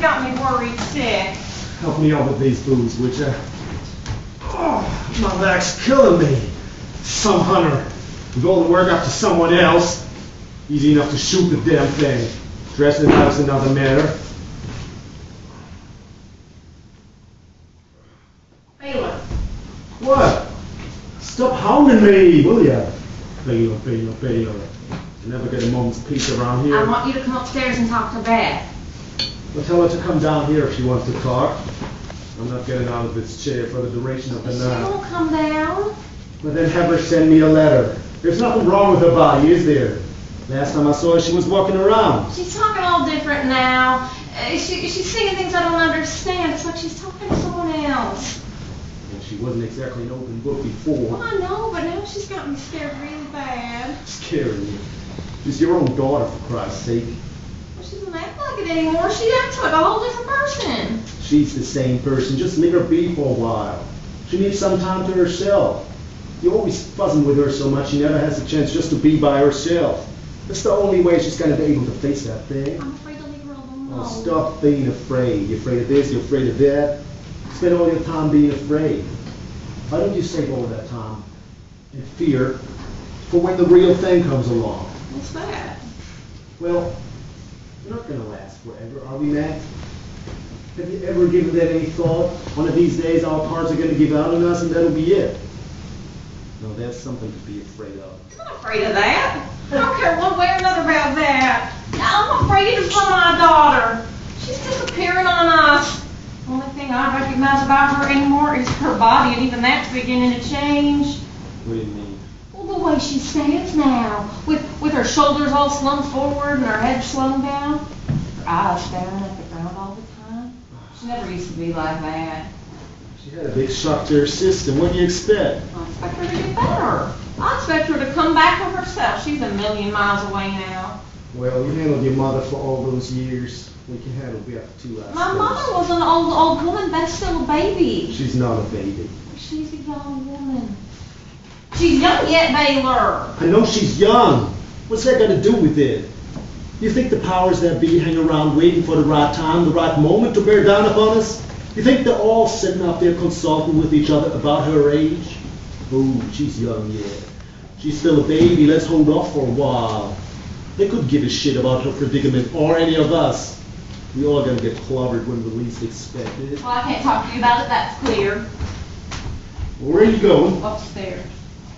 got me worried sick. Help me out with these booze, would ya? Oh, my back's killing me. Some hunter with all the work after someone else. Easy enough to shoot the damn thing. Dressing it out's another matter. Baylor. What? Stop hounding me, will ya? Baylor, Baylor, Baylor. I never get a moment's peace around here. I want you to come upstairs and talk to Beth. Well, tell her to come down here if she wants to talk. I'm not getting out of this chair for the duration of the night. She won't come down. But then have her send me a letter. There's nothing wrong with her body, is there? Last time I saw her, she was walking around. She's talking all different now. She's saying things I don't understand. It's like she's talking to someone else. And she wasn't exactly an open book before. Well, I know, but now she's got me scared really bad. Scaring you. She's your own daughter, for Christ's sake. Well, she doesn't act like it anymore. She acts like a whole different person. She's the same person. Just leave her be for a while. She needs some time to herself. You're always fussing with her so much, she never has a chance just to be by herself. That's the only way she's going to be able to face that thing. I'm afraid to leave her alone. Oh, stop being afraid. You're afraid of this, you're afraid of that. Spend all your time being afraid. Why don't you save all that time in fear for when the real thing comes along? What's that? Well, we're not going to last forever, are we, Matt? Have you ever given that any thought? One of these days our cards are going to give out on us and that'll be it. No, that's something to be afraid of. I'm not afraid of that. I don't care one way or another about that. I'm afraid of my daughter. She's disappearing on us. The only thing I recognize about her anymore is her body, and even that's beginning to change. What do you mean? Well, the way she stands now, with her shoulders all slumped forward and her head slung down, her eyes staring at the ground all the time. She never used to be like that. She had a big shock to her system. What do you expect? I expect her to get better. I expect her to come back to herself. She's a million miles away now. Well, you handled your mother for all those years. We can handle Beth too, I My suppose. mother was an old woman. Beth's still a baby. She's not a baby. She's a young woman. She's young yet, Baylor. I know she's young. What's that got to do with it? You think the powers that be hang around waiting for the right time, the right moment to bear down upon us? You think they're all sitting out there consulting with each other about her age? Oh, she's young yet. She's still a baby. Let's hold off for a while. They couldn't give a shit about her predicament or any of us. We all gonna get clobbered when we least expect it. Well, I can't talk to you about it. That's clear. Well, where are you going? Upstairs.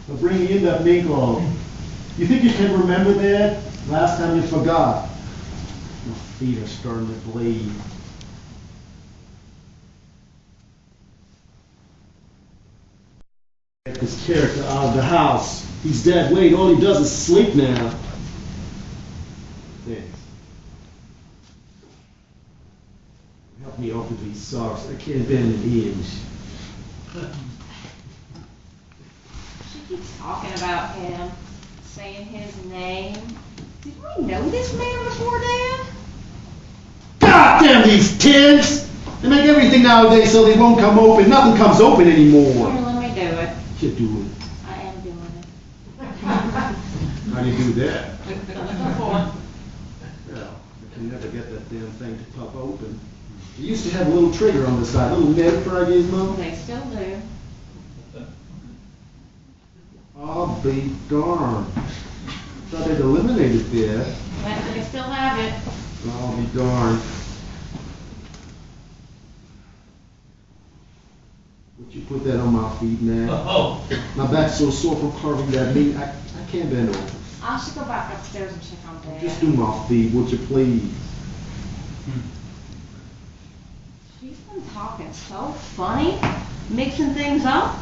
I'll bring you in that mink log. You think you can remember that? Last time you forgot. My feet are starting to bleed. Get this character out of the house. He's dead weight. All he does is sleep now. Thanks. Help me open these socks. I can't bend an inch. She keeps talking about him, saying his name. Did we know this man before, Dad? God damn these tins! They make everything nowadays so they won't come open. Nothing comes open anymore. Here, let me do it. You do it. I am doing it. How do you do that? Before. Well, I can never get that damn thing to pop open. It used to have a little trigger on the side, a little net for I gave Mom. They still do. I'll be darned. Thought they'd eliminated that. But they still have it. I'll be darned. Would you put that on my feet now? Oh. My back's so sore from carving that meat, I can't bend over. I should go back upstairs and check on Dad. Just do my feet, would you please? She's been talking so funny, mixing things up.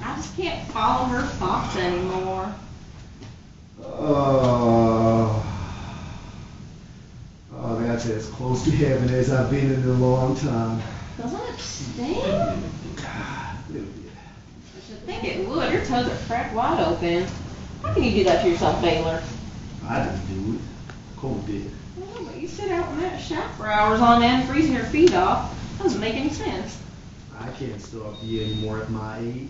I just can't follow her thoughts anymore. Oh, that's as close to heaven as I've been in a long time. Doesn't it sting? God, I should think it would. Your toes are cracked wide open. How can you do that to yourself, Baylor? I didn't do it. Cole did. Well, but you sit out in that shack for hours on end, freezing your feet off. Doesn't make any sense. I can't stop you anymore at my age.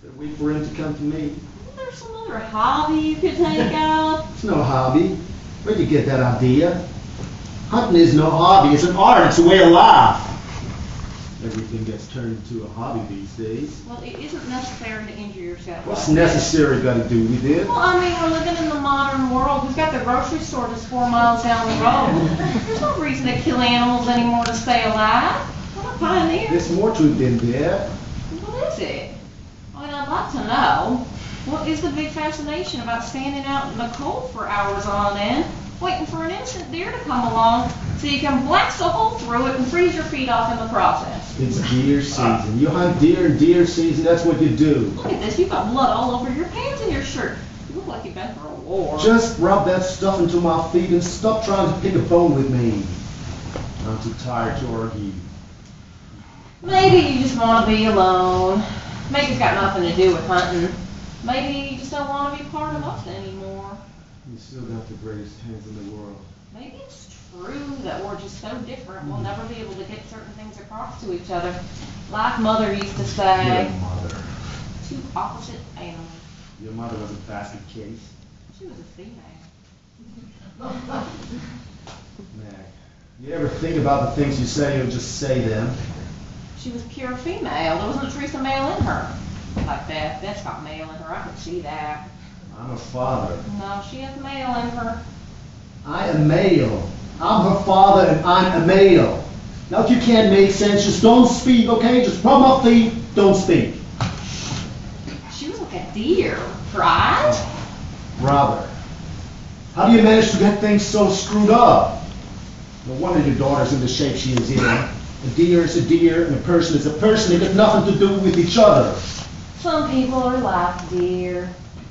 Better wait for him to come to me. Isn't there some other hobby you could take up? It's no hobby. Where'd you get that idea? Hunting is no hobby, it's an art, it's a way of life. Everything gets turned into a hobby these days. Well, it isn't necessary to injure yourself. What's necessary got to do with it? Well, I mean, we're living in the modern world. We've got the grocery store just 4 miles down the road. There's no reason to kill animals anymore to stay alive. I'm a pioneer. There's more to it than that. What is it? I mean, I'd like to know. What is the big fascination about standing out in the cold for hours on end, waiting for an innocent deer to come along so you can blast a hole through it and freeze your feet off in the process? It's deer season. You hunt deer in deer season, that's what you do. Look at this. You've got blood all over your pants and your shirt. You look like you've been for a war. Just rub that stuff into my feet and stop trying to pick a bone with me. I'm too tired to argue. Maybe you just want to be alone. Maybe it's got nothing to do with hunting. Maybe you just don't want to be part of us anymore. You still got the greatest hands in the world. Maybe it's true that we're just so different, we'll never be able to get certain things across to each other. Like Mother used to say, Your mother. two opposite animals. Your mother was a basket case. She was a female. Meg, you ever think about the things you say or just say them? She was pure female. There wasn't a trace of male in her. Like that. That's got male in her. I can see that. I'm a father. No, she has male in her. I am male. I'm her father and I'm a male. Now if you can't make sense, just don't speak, okay? Just rub my feet, don't speak. She was like a deer. Right? Brother, how do you manage to get things so screwed up? No wonder your daughter's in the shape she is in. A deer is a deer and a person is a person. They got nothing to do with each other. Some people are like deer.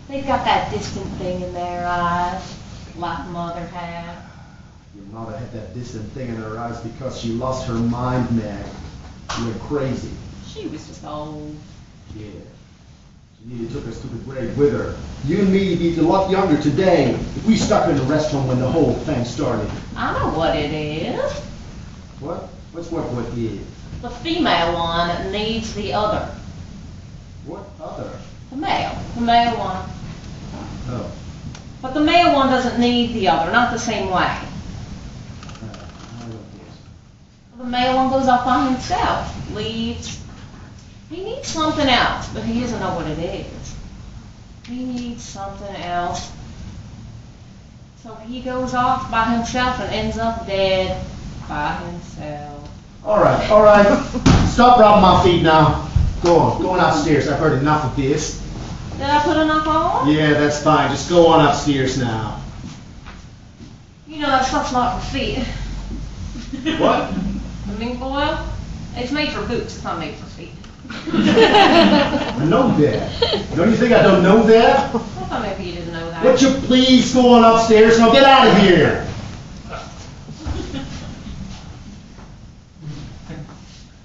They've got that distant thing in their eyes, like Mother had. Your mother had that distant thing in her eyes because she lost her mind, Meg. You went crazy. She was just old. Yeah. She nearly took us to the grave with her. You and me would be a lot younger today if we stuck her in the restaurant when the whole thing started. I know what it is. What? What is? The female one needs the other. What other? The male. The male one. Oh. But the male one doesn't need the other, not the same way. I don't know. The male one goes off by himself, leaves. He needs something else, but he doesn't know what it is. He needs something else. So he goes off by himself and ends up dead by himself. All right. Stop rubbing my feet now. Go on upstairs. I've heard enough of this. Did I put enough on? Yeah, that's fine. Just go on upstairs now. You know that stuff's not for feet. What? The mink oil? It's made for boots, it's not made for feet. I know that. Don't you think I don't know that? I thought maybe you didn't know that. Would you please go on upstairs and I'll get out of here?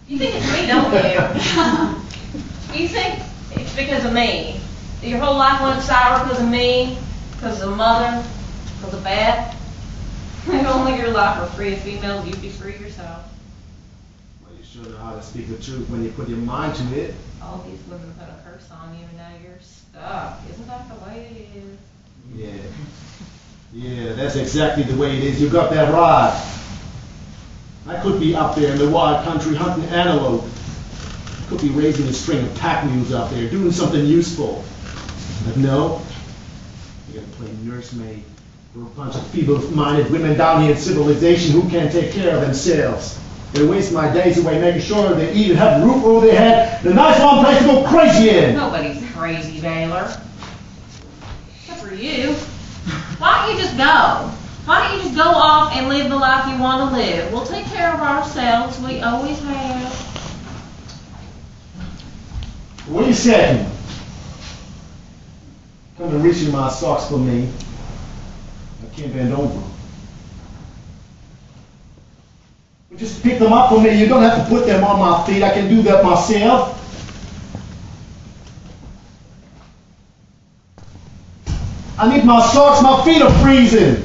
You think it's me, don't you? You think it's because of me? Your whole life went sour because of me? Because of Mother? Because of Beth? If only your life were free of females, you'd be free yourself. Well, you sure know how to speak the truth when you put your mind to it. All these women put a curse on you and now you're stuck. Isn't that the way it is? Yeah, that's exactly the way it is. You got that right. I could be up there in the wild country hunting antelope. Could be raising a string of pack mules out there, doing something useful. But no, you gotta play nursemaid for a bunch of feeble-minded women down here in civilization who can't take care of themselves. They waste my days away making sure they eat and have a roof over their head, and a nice warm place to go crazy in. Nobody's crazy, Baylor. Except for you. Why don't you just go? Why don't you just go off and live the life you want to live? We'll take care of ourselves. We always have. Wait a second. Come and reach in my socks for me. I can't bend over. Well, just pick them up for me. You don't have to put them on my feet. I can do that myself. I need my socks. My feet are freezing.